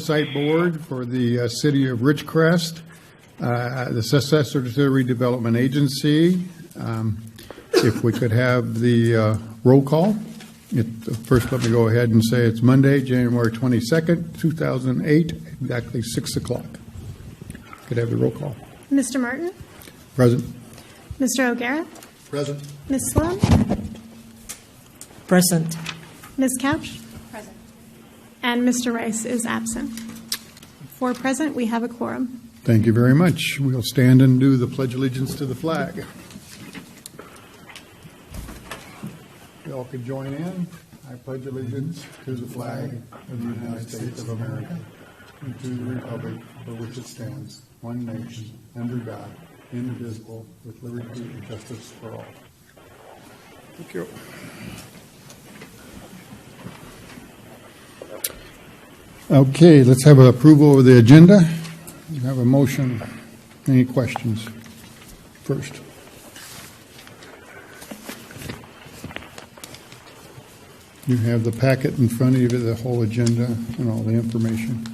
Oversight Board for the City of Ridgecrest, the Successor Redevelopment Agency. If we could have the roll call. First, let me go ahead and say it's Monday, January 22nd, 2008, exactly 6 o'clock. Could I have the roll call. Mr. Martin? Present. Mr. O'Gara? Present. Ms. Sloan? Present. Ms. Couch? Present. And Mr. Rice is absent. For present, we have a quorum. Thank you very much. We'll stand and do the Pledge of Allegiance to the flag. You all could join in. I pledge allegiance to the flag of the United States of America and to the republic for which it stands, one nation, under God, indivisible, with liberty and justice for all. Thank you. Okay, let's have an approval of the agenda. We have a motion. Any questions first? You have the packet in front of you, the whole agenda and all the information.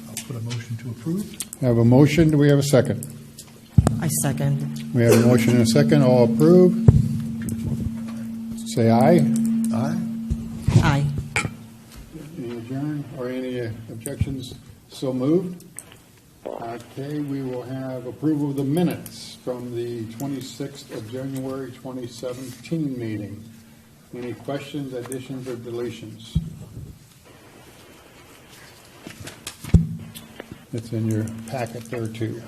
I'll put a motion to approve. Have a motion. Do we have a second? I second. We have a motion and a second. All approve. Say aye. Aye. Aye. Any adjourn or any objections? So moved. Okay, we will have approval of the minutes from the 26th of January 2017 meeting. Any questions, additions, or deletions? It's in your packet there too.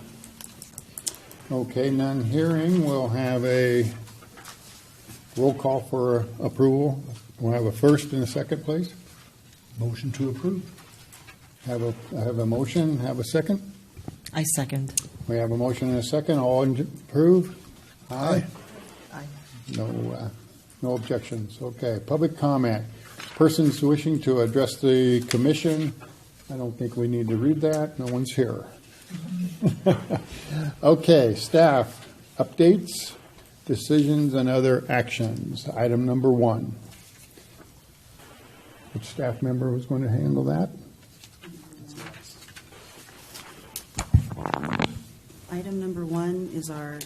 Okay, none hearing. We'll have a roll call for approval. We'll have a first and a second, please. Motion to approve. Have a motion. Have a second. I second. We have a motion and a second. All approve? Aye. Aye. No objections. Okay. Public comment. Persons wishing to address the commission. I don't think we need to read that. No one's here. Okay. Staff updates, decisions, and other actions. Item number 1. Which staff member was going to handle that? Item number 1 is our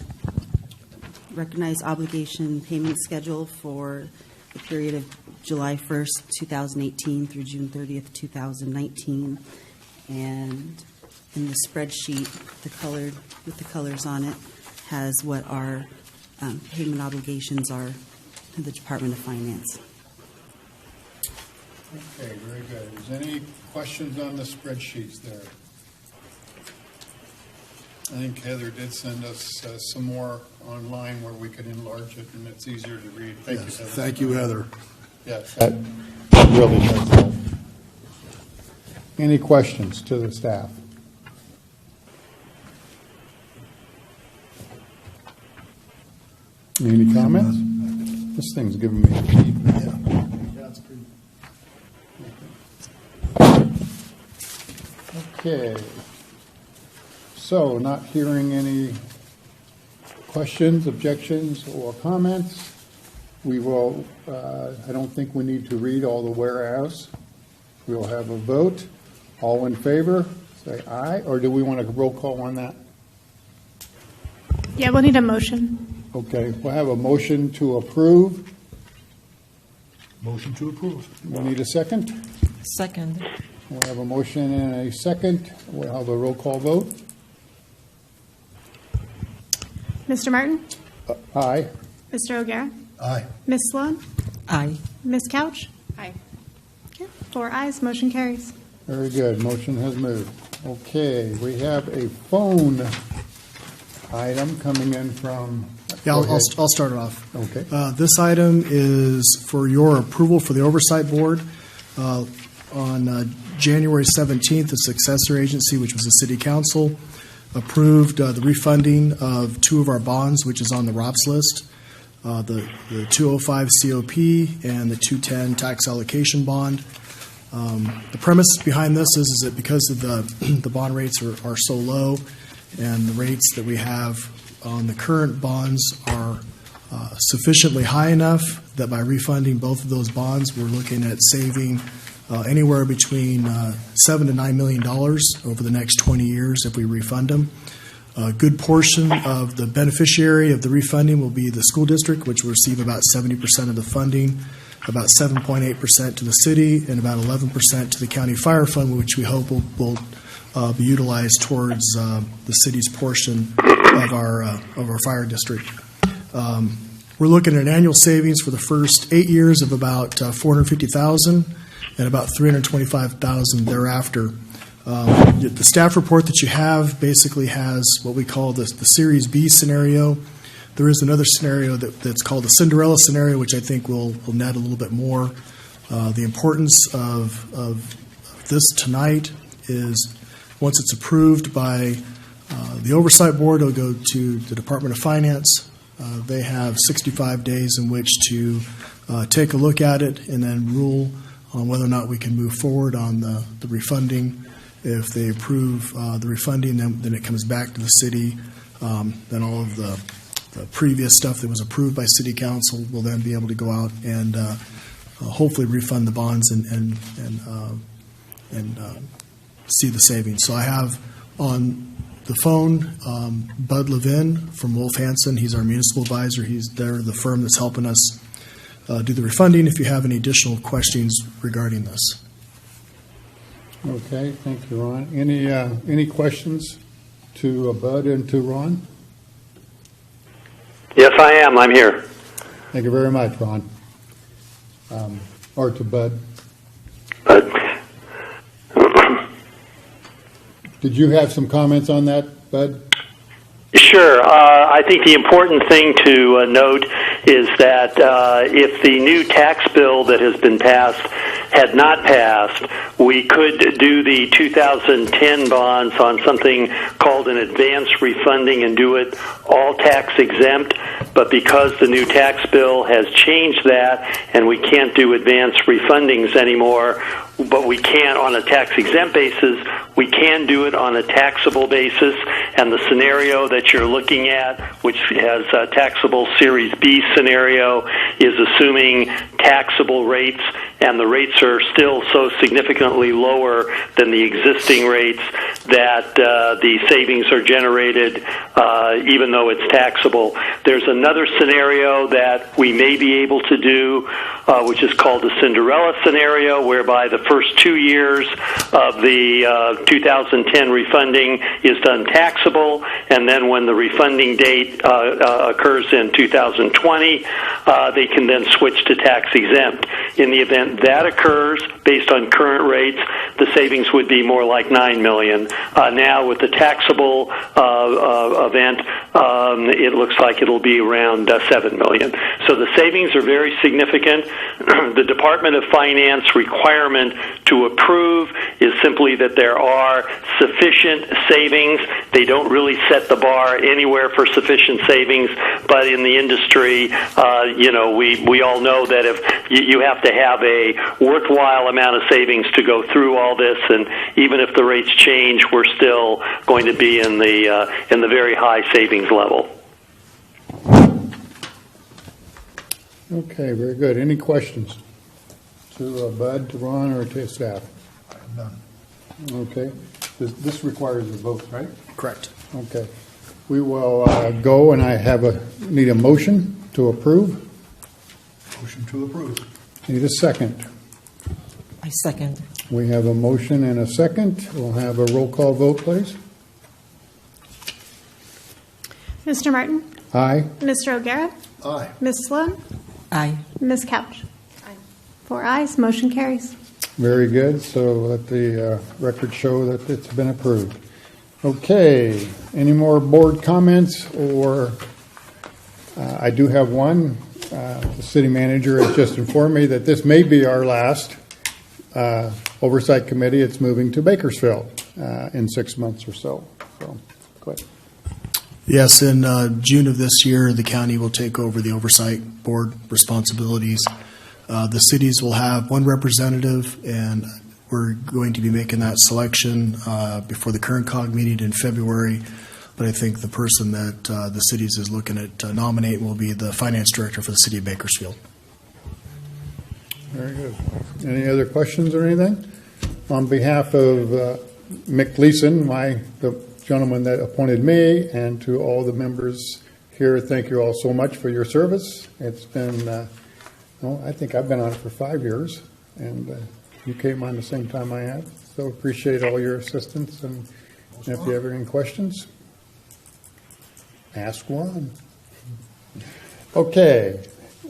recognized obligation payment schedule for the period of July 1st, 2018 through June 30th, 2019. And in the spreadsheet, with the colors on it, has what our payment obligations are to the Department of Finance. Okay, very good. Is there any questions on the spreadsheets there? I think Heather did send us some more online where we could enlarge it and it's easier to read. Thank you, Heather. Thank you, Heather. Yes, that really does help. Any questions to the staff? Any comments? This thing's giving me a feed. Yeah, it's pretty. Okay. So, not hearing any questions, objections, or comments, we will, I don't think we need to read all the whereas. We'll have a vote. All in favor, say aye, or do we want a roll call on that? Yeah, we'll need a motion. Okay, we'll have a motion to approve. Motion to approve. We need a second. Second. We'll have a motion and a second. We'll have a roll call vote. Mr. Martin? Aye. Mr. O'Gara? Aye. Ms. Sloan? Aye. Ms. Couch? Aye. Okay, 4 ayes, motion carries. Very good. Motion has moved. Okay, we have a phone item coming in from. Yeah, Go ahead. I'll start it off. Okay. This item is for your approval for the Oversight Board. On January 17th, the successor agency, which was the City Council, approved the refunding of 2 of our bonds, which is on the ROPS list, the 205 COP and the 210 tax allocation bond. The premise behind this is that because of the bond rates are so low and the rates that we have on the current bonds are sufficiently high enough that by refunding both of those bonds, we're looking at saving anywhere between $7 to $9 million over the next 20 years if we refund them. A good portion of the beneficiary of the refunding will be the school district, which will receive about 70% of the funding, about 7.8% to the city, and about 11% to the county fire fund, which we hope will be utilized towards the city's portion of our fire district. We're looking at an annual savings for the first 8 years of about $450,000 and about $325,000 thereafter. The staff report that you have basically has what we call the Series B scenario. There is another scenario that's called the Cinderella scenario, which I think will net a little bit more. The importance of this tonight is once it's approved by the Oversight Board, it'll go to the Department of Finance. They have 65 days in which to take a look at it and then rule on whether or not we can move forward on the refunding. If they approve the refunding, then it comes back to the city. Then all of the previous stuff that was approved by City Council will then be able to go out and hopefully refund the bonds and see the savings. So I have on the phone Bud Levin from Wolf Hansen. He's our municipal advisor. They're the firm that's helping us do the refunding. If you have any additional questions regarding this. Okay, thank you, Ron. Any questions to Bud and to Ron? Yes, I am. I'm here. Thank you very much, Ron. Or to Bud. Did you have some comments on that, Bud? Sure. I think the important thing to note is that if the new tax bill that has been passed had not passed, we could do the 2010 bonds on something called an advance refunding and do it all tax exempt. But because the new tax bill has changed that and we can't do advance refundings anymore, but we can on a tax exempt basis, we can do it on a taxable basis. And the scenario that you're looking at, which has a taxable Series B scenario, is assuming taxable rates, and the rates are still so significantly lower than the existing rates that the savings are generated even though it's taxable. There's another scenario that we may be able to do, which is called the Cinderella scenario, whereby the first 2 years of the 2010 refunding is done taxable, and then when the refunding date occurs in 2020, they can then switch to tax exempt. In the event that occurs, based on current rates, the savings would be more like $9 million. Now, with the taxable event, it looks like it'll be around $7 million. So the savings are very significant. The Department of Finance requirement to approve is simply that there are sufficient savings. They don't really set the bar anywhere for sufficient savings, but in the industry, we all know that if you have to have a worthwhile amount of savings to go through all this, and even if the rates change, we're still going to be in the very high savings level. Okay, very good. Any questions to Bud, to Ron, or to staff? I have none. Okay. This requires a vote, right? Correct. Okay. We will go, and I need a motion to approve. Motion to approve. Need a second. I second. We have a motion and a second. We'll have a roll call vote, please. Mr. Martin? Aye. Mr. O'Gara? Aye. Ms. Sloan? Aye. Ms. Couch? Aye. 4 ayes, motion carries. Very good. So let the record show that it's been approved. Okay. Any more board comments? Or I do have one. The city manager has just informed me that this may be our last oversight committee. It's moving to Bakersfield in 6 months or so. So, go ahead. Yes, in June of this year, the county will take over the oversight board responsibilities. The cities will have one representative, and we're going to be making that selection before the current COG meeting in February. but I think the person that the cities is looking at nominating will be the finance director for the city of Bakersfield. Very good. Any other questions or anything? On behalf of Mick Gleason, the gentleman that appointed me, and to all the members here, thank you all so much for your service. It's been, I think I've been on it for 5 years, and you came on the same time I have. So appreciate all your assistance, and if you have any questions, ask one. Okay.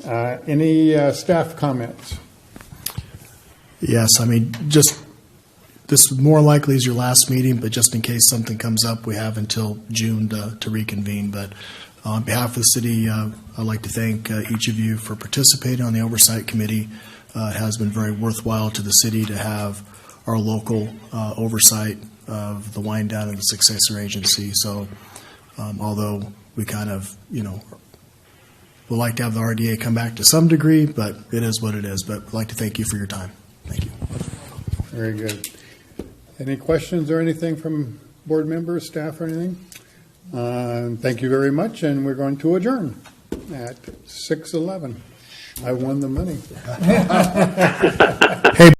Any staff comments? Yes, I mean, just, this more likely is your last meeting, but just in case something comes up, we have until June to reconvene. But on behalf of the city, I'd like to thank each of you for participating on the Oversight Committee. It has been very worthwhile to the city to have our local oversight of the wind down of the successor agency. So although we kind of, would like to have the RDA come back to some degree, but it is what it is. But I'd like to thank you for your time. Thank you. Very good. Any questions or anything from board members, staff, or anything? Thank you very much, and we're going to adjourn at 6:11. I won the money. Hey,